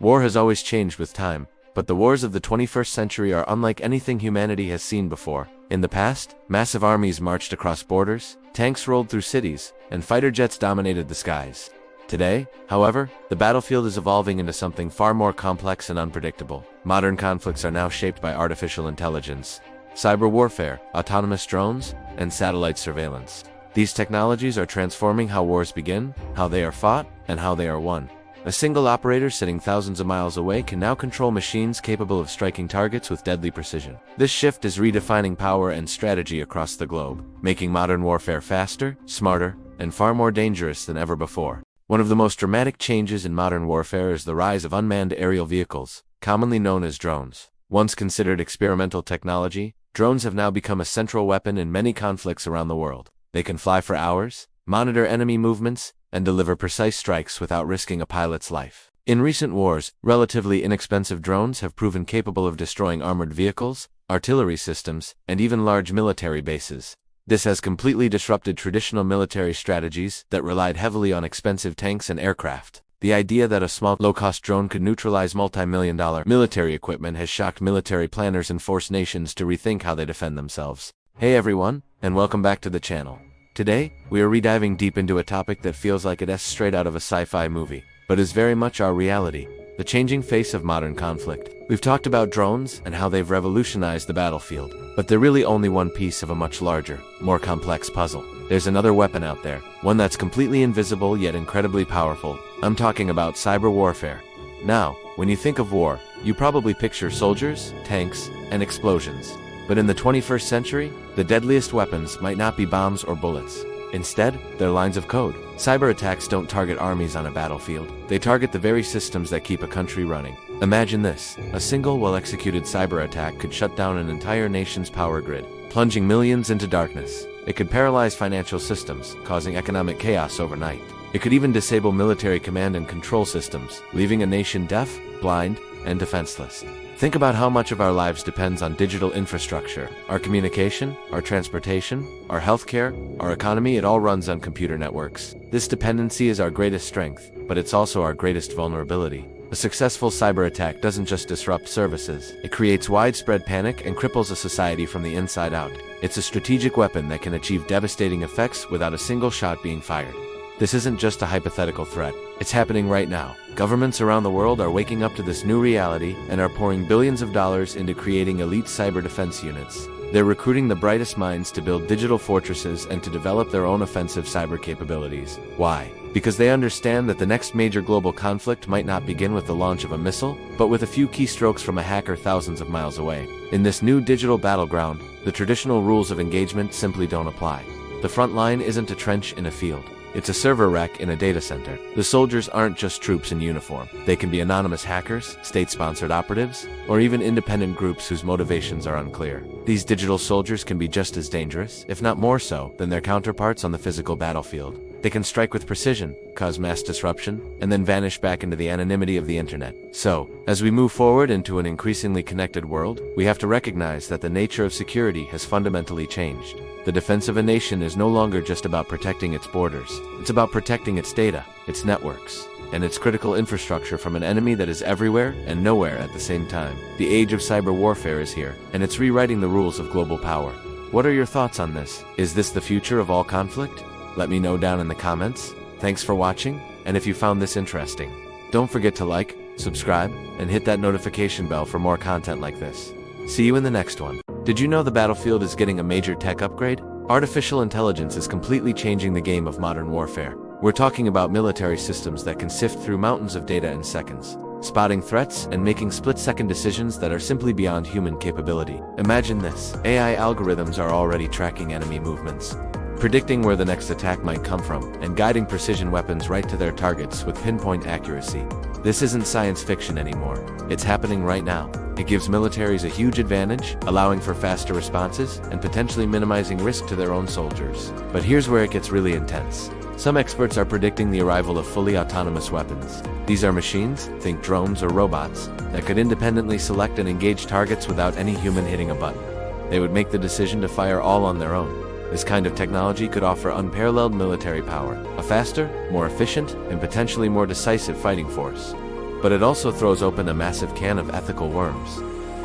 War has always changed with time, but the wars of the 21st century are unlike anything humanity has seen before. In the past, massive armies marched across borders, tanks rolled through cities, and fighter jets dominated the skies. Today, however, the battlefield is evolving into something far more complex and unpredictable. Modern conflicts are now shaped by artificial intelligence, cyber warfare, autonomous drones, and satellite surveillance. These technologies are transforming how wars begin, how they are fought, and how they are won. A single operator sitting thousands of miles away can now control machines capable of striking targets with deadly precision. This shift is redefining power and strategy across the globe, making modern warfare faster, smarter, and far more dangerous than ever before. One of the most dramatic changes in modern warfare is the rise of unmanned aerial vehicles, commonly known as drones. Once considered experimental technology, drones have now become a central weapon in many conflicts around the world. They can fly for hours, monitor enemy movements, and deliver precise strikes without risking a pilot's life. In recent wars, relatively inexpensive drones have proven capable of destroying armored vehicles, artillery systems, and even large military bases. This has completely disrupted traditional military strategies that relied heavily on expensive tanks and aircraft. The idea that a small, low-cost drone could neutralize multi-million-dollar military equipment has shocked military planners and forced nations to rethink how they defend themselves. Hey everyone, and welcome back to the channel. Today, we are rediving deep into a topic that feels like it's straight out of a sci-fi movie, but is very much our reality: the changing face of modern conflict. We've talked about drones and how they've revolutionized the battlefield, but they're really only one piece of a much larger, more complex puzzle. There's another weapon out there, one that's completely invisible yet incredibly powerful. I'm talking about cyber warfare. Now, when you think of war, you probably picture soldiers, tanks, and explosions. But in the 21st century, the deadliest weapons might not be bombs or bullets. Instead, they're lines of code. Cyber attacks don't target armies on a battlefield. They target the very systems that keep a country running. Imagine this: a single well-executed cyber attack could shut down an entire nation's power grid, plunging millions into darkness. It could paralyze financial systems, causing economic chaos overnight. It could even disable military command and control systems, leaving a nation deaf, blind, and defenseless. Think about how much of our lives depends on digital infrastructure. Our communication, our transportation, our healthcare, our economy, it all runs on computer networks. This dependency is our greatest strength, but it's also our greatest vulnerability. A successful cyber attack doesn't just disrupt services. It creates widespread panic and cripples a society from the inside out. It's a strategic weapon that can achieve devastating effects without a single shot being fired. This isn't just a hypothetical threat. It's happening right now. Governments around the world are waking up to this new reality and are pouring billions of dollars into creating elite cyber defense units. They're recruiting the brightest minds to build digital fortresses and to develop their own offensive cyber capabilities. Why? Because they understand that the next major global conflict might not begin with the launch of a missile, but with a few keystrokes from a hacker thousands of miles away. In this new digital battleground, the traditional rules of engagement simply don't apply. The front line isn't a trench in a field. It's a server rack in a data center. The soldiers aren't just troops in uniform. They can be anonymous hackers, state-sponsored operatives, or even independent groups whose motivations are unclear. These digital soldiers can be just as dangerous, if not more so, than their counterparts on the physical battlefield. They can strike with precision, cause mass disruption, and then vanish back into the anonymity of the internet. So, as we move forward into an increasingly connected world, we have to recognize that the nature of security has fundamentally changed. The defense of a nation is no longer just about protecting its borders. It's about protecting its data, its networks, and its critical infrastructure from an enemy that is everywhere and nowhere at the same time. The age of cyber warfare is here, and it's rewriting the rules of global power. What are your thoughts on this? Is this the future of all conflict? Let me know down in the comments. Thanks for watching, and if you found this interesting, don't forget to like, subscribe, and hit that notification bell for more content like this. See you in the next one. Did you know the battlefield is getting a major tech upgrade? Artificial intelligence is completely changing the game of modern warfare. We're talking about military systems that can sift through mountains of data in seconds, spotting threats and making split-second decisions that are simply beyond human capability. Imagine this: AI algorithms are already tracking enemy movements, predicting where the next attack might come from, and guiding precision weapons right to their targets with pinpoint accuracy. This isn't science fiction anymore. It's happening right now. It gives militaries a huge advantage, allowing for faster responses and potentially minimizing risk to their own soldiers. But here's where it gets really intense. Some experts are predicting the arrival of fully autonomous weapons. These are machines, think drones or robots, that could independently select and engage targets without any human hitting a button. They would make the decision to fire all on their own. This kind of technology could offer unparalleled military power, a faster, more efficient, and potentially more decisive fighting force. but it also throws open a massive can of ethical worms.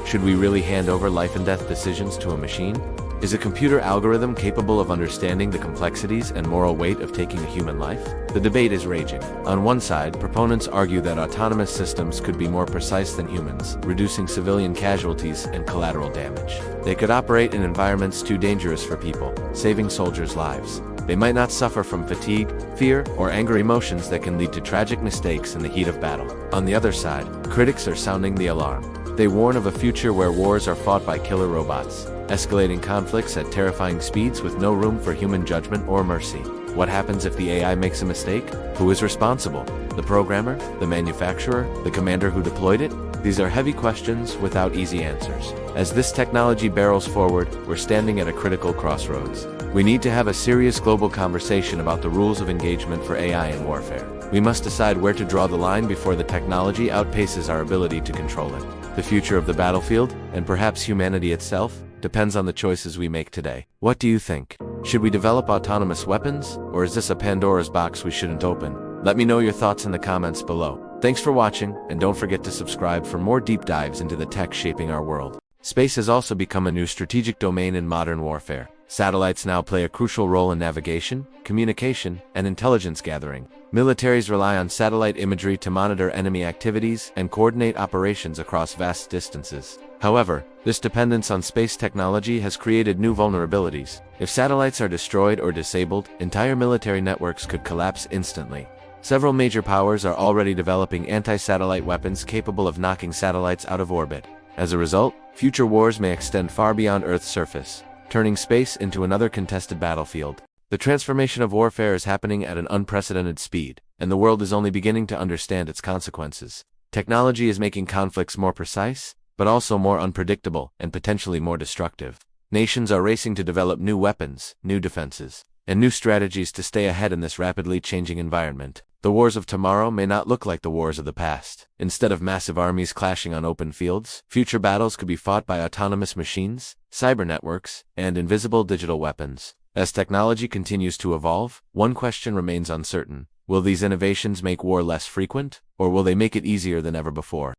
Should we really hand over life and death decisions to a machine? Is a computer algorithm capable of understanding the complexities and moral weight of taking a human life? The debate is raging. On one side, proponents argue that autonomous systems could be more precise than humans, reducing civilian casualties and collateral damage. They could operate in environments too dangerous for people, saving soldiers' lives. They might not suffer from fatigue, fear, or anger emotions that can lead to tragic mistakes in the heat of battle. On the other side, critics are sounding the alarm. They warn of a future where wars are fought by killer robots, escalating conflicts at terrifying speeds with no room for human judgment or mercy. What happens if the AI makes a mistake? Who is responsible? The programmer? The manufacturer? The commander who deployed it? These are heavy questions without easy answers. As this technology barrels forward, we're standing at a critical crossroads. We need to have a serious global conversation about the rules of engagement for AI in warfare. We must decide where to draw the line before the technology outpaces our ability to control it. The future of the battlefield, and perhaps humanity itself, depends on the choices we make today. What do you think? Should we develop autonomous weapons, or is this a Pandora's box we shouldn't open? Let me know your thoughts in the comments below. Thanks for watching, and don't forget to subscribe for more deep dives into the tech shaping our world. Space has also become a new strategic domain in modern warfare. Satellites now play a crucial role in navigation, communication, and intelligence gathering. Militaries rely on satellite imagery to monitor enemy activities and coordinate operations across vast distances. However, this dependence on space technology has created new vulnerabilities. If satellites are destroyed or disabled, entire military networks could collapse instantly. Several major powers are already developing anti-satellite weapons capable of knocking satellites out of orbit. As a result, future wars may extend far beyond Earth's surface, turning space into another contested battlefield. The transformation of warfare is happening at an unprecedented speed, and the world is only beginning to understand its consequences. Technology is making conflicts more precise, but also more unpredictable and potentially more destructive. Nations are racing to develop new weapons, new defenses, and new strategies to stay ahead in this rapidly changing environment. The wars of tomorrow may not look like the wars of the past. Instead of massive armies clashing on open fields, future battles could be fought by autonomous machines, cyber networks, and invisible digital weapons. As technology continues to evolve, one question remains uncertain. Will these innovations make war less frequent, or will they make it easier than ever before?